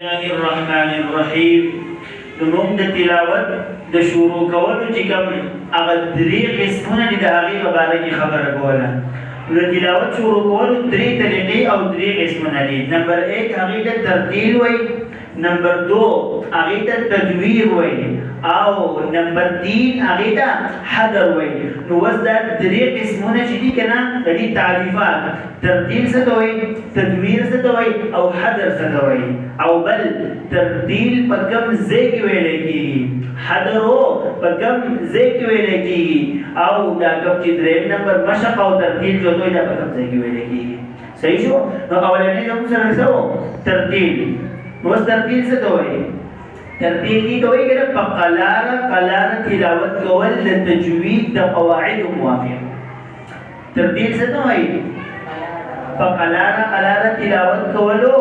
الله الرحمن الرحیم موږ د تلاوت د شروع کولو چې کوم هغه درې قسمونه دي د هغې په باره کې خبره کوله. د تلاوت شروع کولو درې طریقې او درې قسمونه دي. نمبر 1 هغې ته ترتیل وایي، نمبر 2 هغې ته تدویر وایي، او نمبر 3 هغې ته حذر وایي. نو اوس دا درې قسمونه چې دي که نه د دې تعریفات، ترتیل څه ته وایي، تدویر څه ته وایي، او حذر څه ته وایي، او بل ترتیل په کوم ځای کې ویلی کېږي، حذر په کوم ځای کې ویلی کېږي، او دا کوم چې درېیم نمبر مشق او ترتیل جو دوی دا په کوم ځای کې ویلی کېږي. صحیح شو؟ نو اولنی زموږ سره څه و؟ ترتیل. اوس ترتیل څه ته وایي؟ ترتیل دې ته وایي که نه په قلاره تلاوت کول د تجوید د قواعدو موافق. ترتیل څه ته وایي؟ په قلاره تلاوت کولو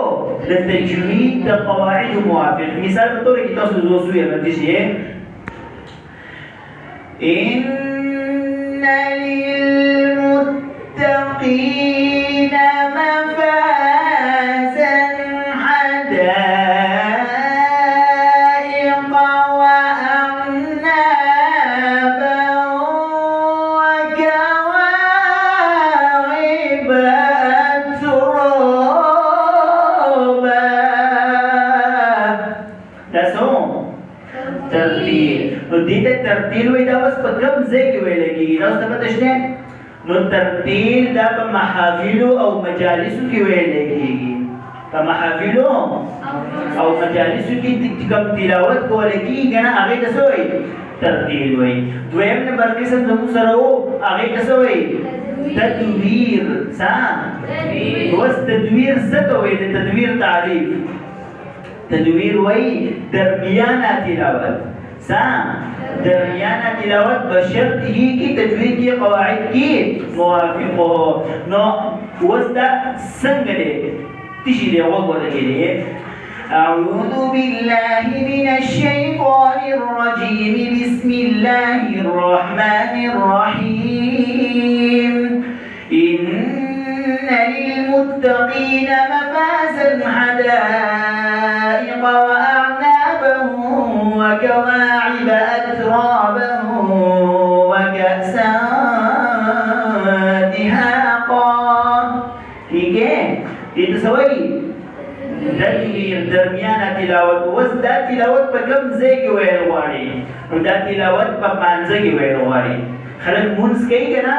د تجوید د قواعدو موافق. مثال په توګه کې تاسو زوسو یې باندې شي ان للمتقین مفازا حدائق وأعنابا وكواعب أترابا. ترتیل. نو دې ته ترتیل وایي. دا اوس په کوم ځای کې ویلی کېږي؟ دا اوس ته پته شته؟ نو ترتیل دا په محافلو او مجالسو کې ویلی کېږي. په محافلو او مجالسو کې کوم تلاوت کولی کېږي که نه هغې ته څه وایي؟ ترتیل وایي. دویم نمبر قسم زموږ سره و هغې ته څه وایي؟ تدویر. څه؟ اوس تدویر څه ته وایي؟ د تدویر تعریف. تدویر وایي درمیانه تلاوت. درمیانه تلاوت بشرط ہی کی تجوید کی قواعد کی موافق ہو. نو اوس دا څنګه دی؟ تشي دی غوږ ولګېدې. أعوذ بالله من الشيطان الرجيم بسم الله الرحمن الرحيم إن للمتقين مفازا حدائق وأعنابا وكواعب أترابا وكأسا دهاقا. ٹھیک ہے؟ یہ تو سوئی تدویر درمیانه تلاوت. اوس دا تلاوت په کوم ځای کې ویل غواړي؟ نو دا تلاوت په مانځه کې ویل غواړي. خلک مونځ کوي که نه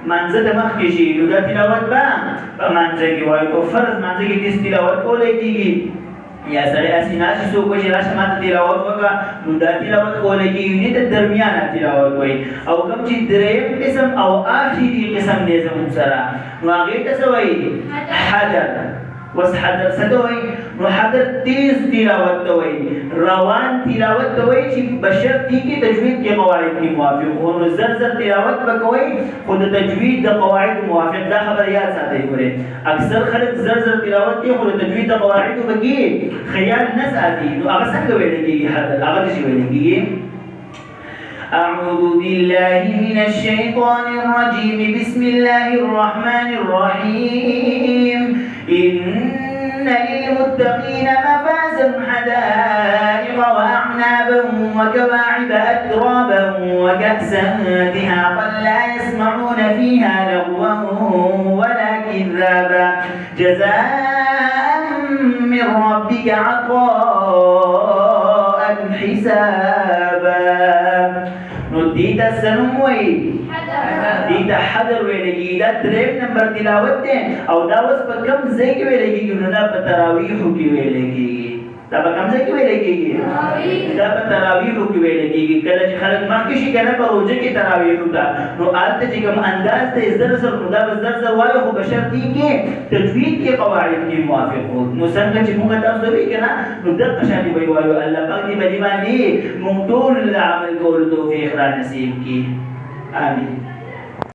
مانځه ته مخکې شي، نو دا تلاوت به په مانځه کې وایي. په فرض مانځه کې داسې تلاوت کولی کېږي، یا سړی هسې ناست څوک وایي چې راشه ما ته تلاوت وکړه، نو دا تلاوت کولی کېږي. دې ته درمیانه تلاوت وایي. او کوم چې درېیم قسم او آخري قسم دی زموږ سره، نو هغې ته څه وایي؟ حذر. اوس حذر څه ته وایي؟ نو حذر تیز تلاوت ته وایي، روان تلاوت ته وایي چې بشرط دي کې تجوید کې قواعد کې موافق هو. نو زر تلاوت به کوئ خو د تجوید د قواعد موافق. دا خبره یاد ساتئ. ګورئ اکثر خلک زر تلاوت کوي خو د تجوید د قواعدو به کې خیال نه ساتي. نو هغه څنګه ویلی کېږي حذر؟ هغه داسې ویلی کېږي أعوذ بالله من الشيطان الرجيم بسم الله الرحمن الرحيم إن للمتقين مفازا حدائق وأعنابا وكواعب أترابا وكأسا دهاقا لا يسمعون فيها لغوا ولا كذابا جزاء من ربك عطاء حسابا. نو دیتا سنم وی دیتا حذر ویلگی. دا دریم نمبر تلاوت دی، او دا اوس په کوم ځای کې ویلګي؟ نو دا په تراویحو کې ویلګي. دا په کوم ځای کې ویلګي؟ دا په تراویحو کې ویلګي. کله چې خلک مخکې شي که نه په روژه کې تراویحو ته، نو هلته چې کوم انداز دی زر نو دا به زر وایو، خو په شرط کې تجوید کې قواعد کې موافق وو. نو څنګه چې موږ تاسو وی که نه نو دغه شانې به یې وایو. الله پاک دې په دې باندې موږ ټول عمل کولو توفیق را نصیب کړي. آمین.